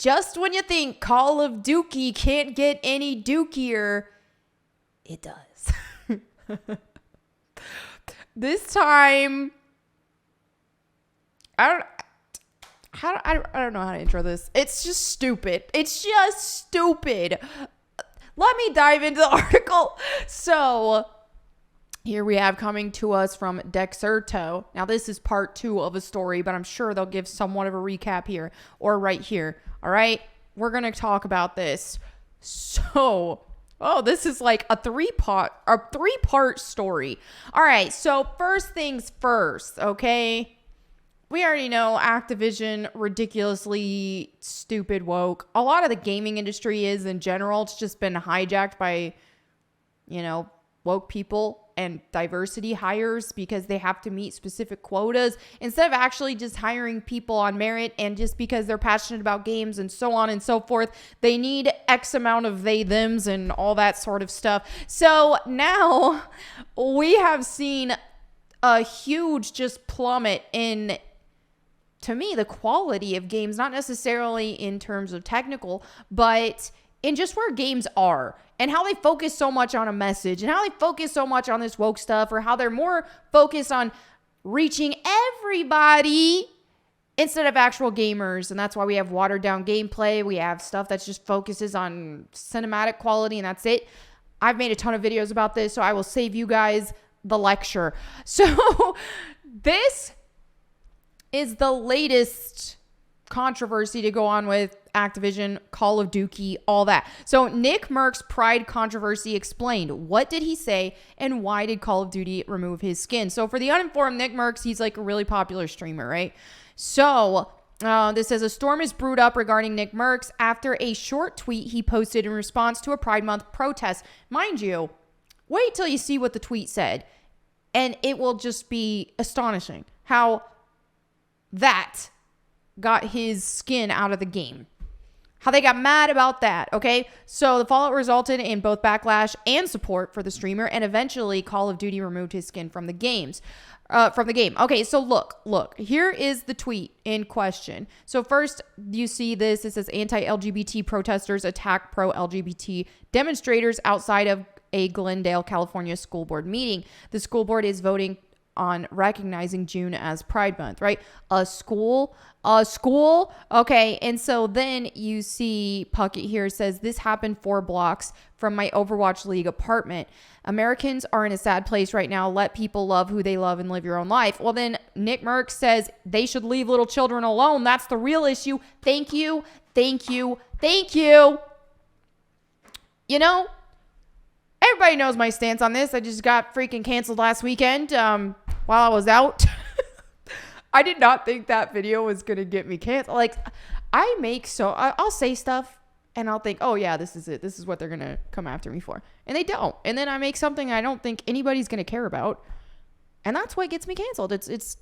just when you think Call of Dookie can't get any dookier, it does. This time, I don't know how to intro this. It's just stupid. Let me dive into the article. So here we have coming to us from Dexerto. Now this is part 2 of a story, but I'm sure they'll give somewhat of a recap here or right here. All right, we're going to talk about this. So, this is like a three-part story. All right, so first things first, okay? We already know Activision, ridiculously stupid woke. A lot of the gaming industry is in general. It's just been hijacked by, woke people and diversity hires because they have to meet specific quotas instead of actually just hiring people on merit and just because they're passionate about games and so on and so forth. They need X amount of they, thems and all that sort of stuff. So now we have seen a huge just plummet in, to me, the quality of games, not necessarily in terms of technical, but in just where games are and how they focus so much on a message and how they focus so much on this woke stuff, or how they're more focused on reaching everybody instead of actual gamers. And that's why we have watered down gameplay. We have stuff that just focuses on cinematic quality and that's it. I've made a ton of videos about this, so I will save you guys the lecture. So this is the latest controversy to go on with Activision, Call of Dookie, all that. So Nickmercs Pride controversy explained. What did he say and why did Call of Duty remove his skin? So for the uninformed, Nickmercs, he's like a really popular streamer, right? So this says a storm is brewed up regarding Nickmercs after a short tweet he posted in response to a Pride Month protest. Mind you, wait till you see what the tweet said and it will just be astonishing how that got his skin out of the game. How they got mad about that, okay? So the fallout resulted in both backlash and support for the streamer, and eventually Call of Duty removed his skin from the game. Okay, so look, here is the tweet in question. So first, you see this. It says anti-LGBT protesters attack pro-LGBT demonstrators outside of a Glendale, California school board meeting. The school board is voting on recognizing June as Pride Month, right? A school. Okay. And so then you see Puckett here says, this happened 4 blocks from my Overwatch League apartment. Americans are in a sad place right now. Let people love who they love and live your own life. Well, then Nickmercs says they should leave little children alone. That's the real issue. Thank you. Everybody knows my stance on this. I just got freaking canceled last weekend while I was out. I did not think that video was going to get me canceled. Like, I'll say stuff and I'll think, oh yeah, this is it. This is what they're going to come after me for. And they don't. And then I make something I don't think anybody's going to care about. And that's what gets me canceled. It's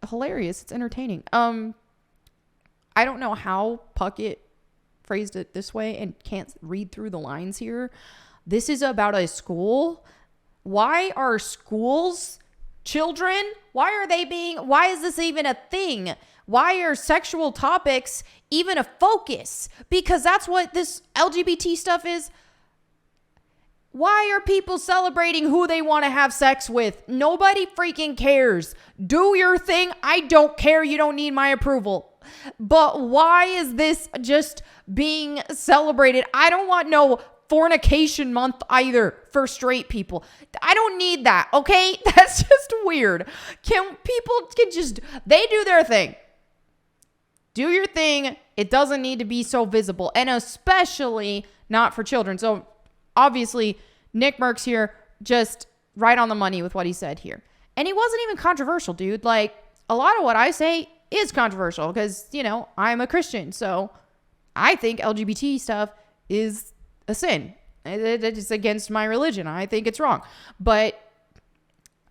hilarious. It's entertaining. I don't know how Puckett phrased it this way and can't read through the lines here. This is about a school. Why are schools children? Why is this even a thing? Why are sexual topics even a focus? Because that's what this LGBT stuff is. Why are people celebrating who they want to have sex with? Nobody freaking cares. Do your thing. I don't care. You don't need my approval. But why is this just being celebrated? I don't want no fornication month either for straight people. I don't need that, okay? That's just weird. They do their thing. Do your thing. It doesn't need to be so visible, and especially not for children. So obviously Nickmercs here just right on the money with what he said here. And he wasn't even controversial, dude. Like, a lot of what I say is controversial because, I'm a Christian. So I think LGBT stuff is a sin. It's against my religion. I think it's wrong. But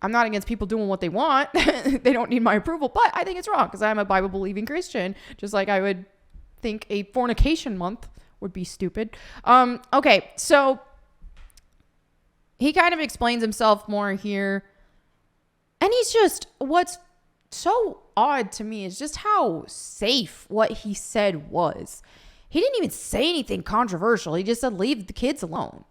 I'm not against people doing what they want. They don't need my approval. But I think it's wrong because I'm a Bible-believing Christian. Just like I would think a fornication month would be stupid. Okay, so he kind of explains himself more here. And what's so odd to me is just how safe what he said was. He didn't even say anything controversial. He just said, leave the kids alone.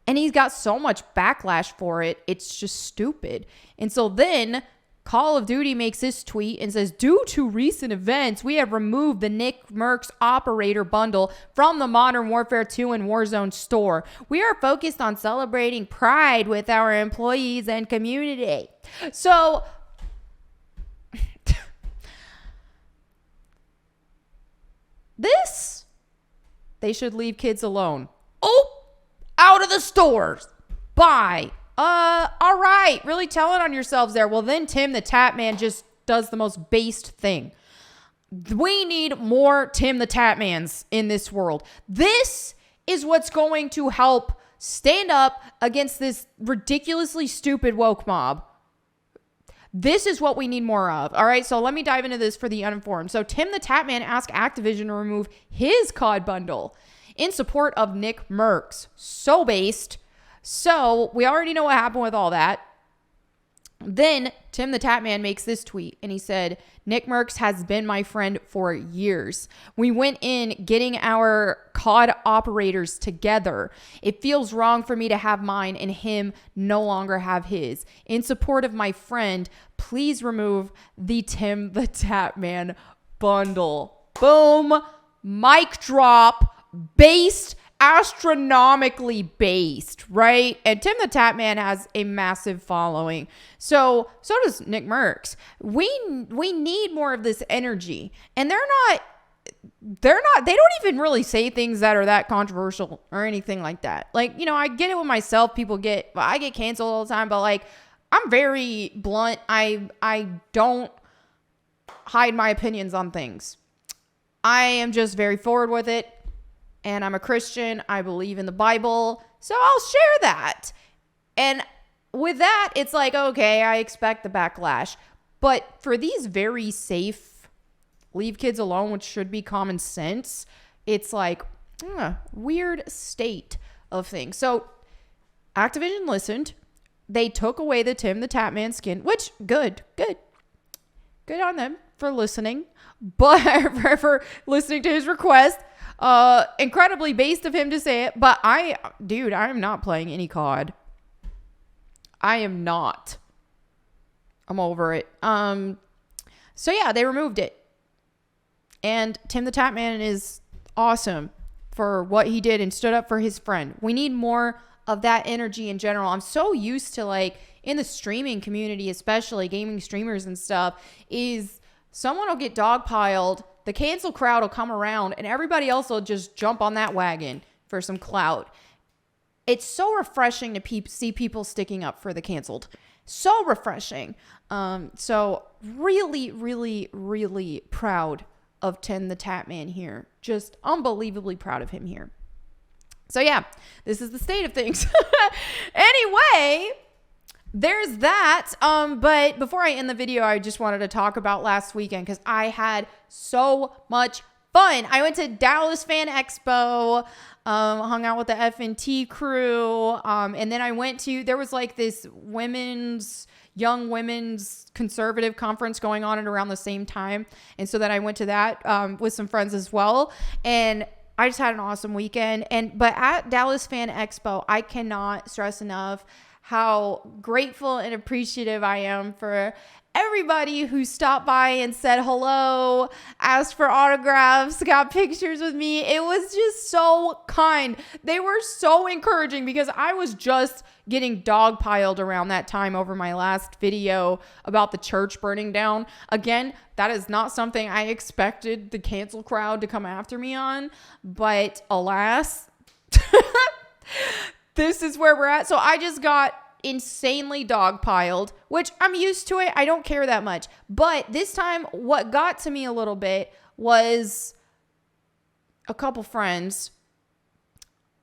And he's got so much backlash for it. It's just stupid. And so then Call of Duty makes this tweet and says, due to recent events, we have removed the Nickmercs operator bundle from the Modern Warfare 2 and Warzone store. We are focused on celebrating Pride with our employees and community. So they should leave kids alone. Oh, out of the stores. Bye. All right. Really telling on yourselves there. Well, then TimtheTatman just does the most based thing. We need more TimtheTatmans in this world. This is what's going to help stand up against this ridiculously stupid woke mob. This is what we need more of. All right, so let me dive into this for the uninformed. So TimtheTatman asked Activision to remove his COD bundle in support of Nickmercs. So based. So we already know what happened with all that. Then TimtheTatman makes this tweet and he said, Nickmercs has been my friend for years. We went in getting our COD operators together. It feels wrong for me to have mine and him no longer have his. In support of my friend, please remove the TimtheTatman bundle. Boom. Mic drop. Based, astronomically based, right? And Timthetatman has a massive following. So does Nickmercs. We need more of this energy. And they don't even really say things that are that controversial or anything like that. Like, you know, I get it with myself. I get canceled all the time, but like, I'm very blunt. I don't hide my opinions on things. I am just very forward with it. And I'm a Christian. I believe in the Bible. So I'll share that. And with that, it's like, okay, I expect the backlash. But for these very safe, leave kids alone, which should be common sense, it's like weird state of things. So Activision listened. They took away the TimtheTatman skin, which good on them for listening. But for listening to his request. Incredibly based of him to say it, but I am not playing any COD. I am not. I'm over it. So yeah, they removed it. And TimtheTatman is awesome for what he did and stood up for his friend. We need more of that energy in general. I'm so used to, like, in the streaming community, especially gaming streamers and stuff, is someone will get dogpiled. The cancel crowd will come around and everybody else will just jump on that wagon for some clout. It's so refreshing to see people sticking up for the canceled. So refreshing. So really, really, really proud of TimtheTatman here. Just unbelievably proud of him here. So yeah, this is the state of things. Anyway, there's that. But before I end the video, I just wanted to talk about last weekend because I had so much fun. I went to Dallas Fan Expo, hung out with the F&T crew. And then I went to, there was like this young women's conservative conference going on at around the same time. And so then I went to that, with some friends as well. And I just had an awesome weekend. But at Dallas Fan Expo, I cannot stress enough how grateful and appreciative I am for everybody who stopped by and said hello, asked for autographs, got pictures with me. It was just so kind. They were so encouraging because I was just getting dogpiled around that time over my last video about the church burning down. Again, that is not something I expected the cancel crowd to come after me on, but alas, this is where we're at. So I just got insanely dogpiled, which I'm used to it. I don't care that much. But this time, what got to me a little bit was a couple friends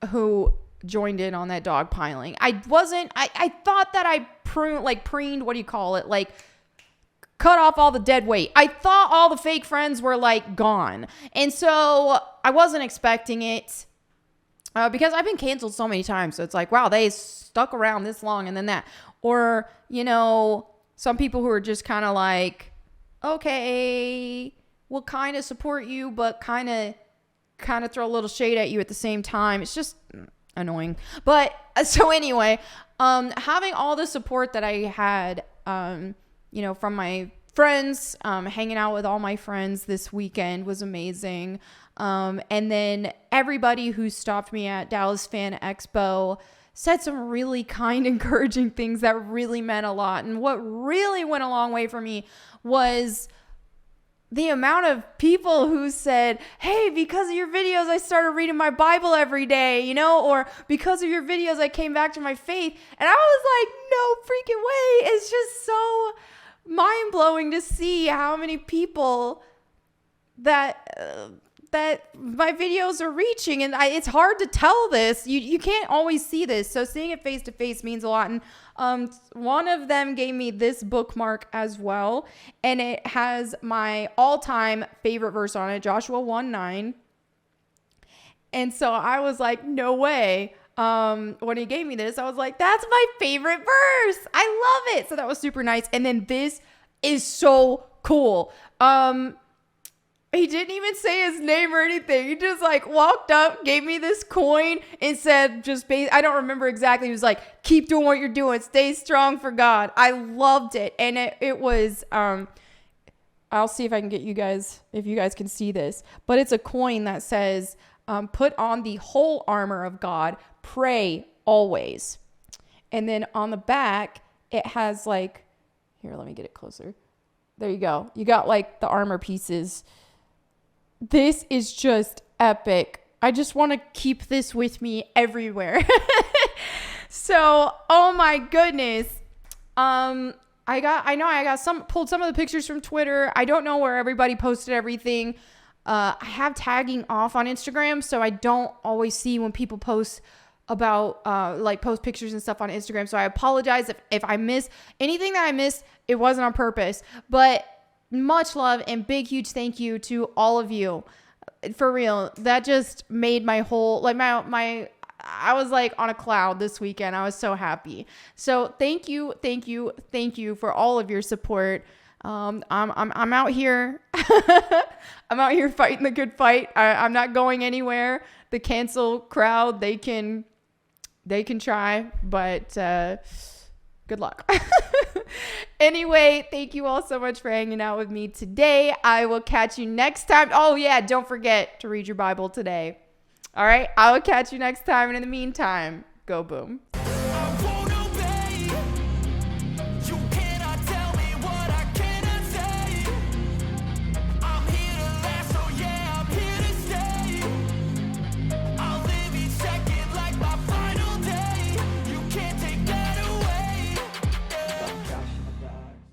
who joined in on that dogpiling. I thought that I preened, what do you call it? Like, cut off all the dead weight. I thought all the fake friends were like gone. And so I wasn't expecting it. Because I've been canceled so many times. So it's like, wow, they stuck around this long and then that. Or, you know, some people who are just kind of like, okay, we'll kind of support you, but kind of kind of throw a little shade at you at the same time. It's just annoying. But so anyway, having all the support that I had, from my friends, hanging out with all my friends this weekend was amazing. And then everybody who stopped me at Dallas Fan Expo said some really kind, encouraging things that really meant a lot. And what really went a long way for me was the amount of people who said, hey, because of your videos, I started reading my Bible every day, or because of your videos, I came back to my faith. And I was like, no freaking way. It's just so mind blowing to see how many people that my videos are reaching. And it's hard to tell this. You can't always see this. So seeing it face to face means a lot. And one of them gave me this bookmark as well. And it has my all-time favorite verse on it, Joshua 1:9. And so I was like, no way. When he gave me this, I was like, that's my favorite verse. I love it. So that was super nice. And then this is so cool. He didn't even say his name or anything. He just walked up, gave me this coin and said, I don't remember exactly. He was like, keep doing what you're doing. Stay strong for God. I loved it. And it was, I'll see if I can get you guys, if you guys can see this, but it's a coin that says, put on the whole armor of God, pray always. And then on the back, it has here, let me get it closer. There you go. You got the armor pieces. This is just epic. I just want to keep this with me everywhere. So, oh my goodness. I pulled some of the pictures from Twitter. I don't know where everybody posted everything. I have tagging off on Instagram, so I don't always see when people post about post pictures and stuff on Instagram. So I apologize if I miss anything that I missed. It wasn't on purpose, but much love and big, huge thank you to all of you. For real. That just made my whole, I was on a cloud this weekend. I was so happy. So thank you for all of your support. I'm out here. I'm out here fighting the good fight. I'm not going anywhere. The cancel crowd, they can try, but good luck. Anyway, thank you all so much for hanging out with me today. I will catch you next time. Oh yeah, don't forget to read your Bible today. All right, I will catch you next time. And in the meantime, go boom.